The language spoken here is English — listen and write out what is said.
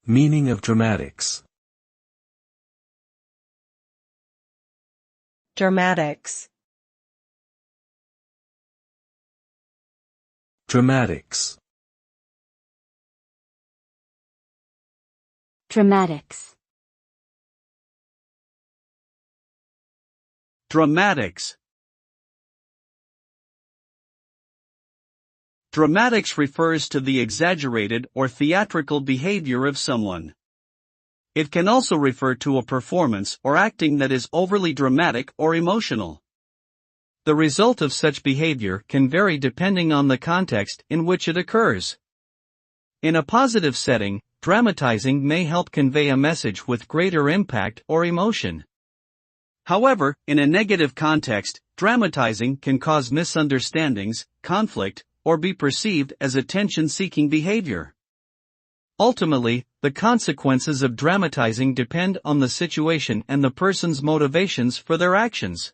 Meaning of dramatics. Dramatics. Dramatics. Dramatics. Dramatics. Dramatics refers to the exaggerated or theatrical behavior of someone. It can also refer to a performance or acting that is overly dramatic or emotional. The result of such behavior can vary depending on the context in which it occurs. In a positive setting, dramatizing may help convey a message with greater impact or emotion. However, in a negative context, dramatizing can cause misunderstandings, conflict, or be perceived as attention-seeking behavior. Ultimately, the consequences of dramatizing depend on the situation and the person's motivations for their actions.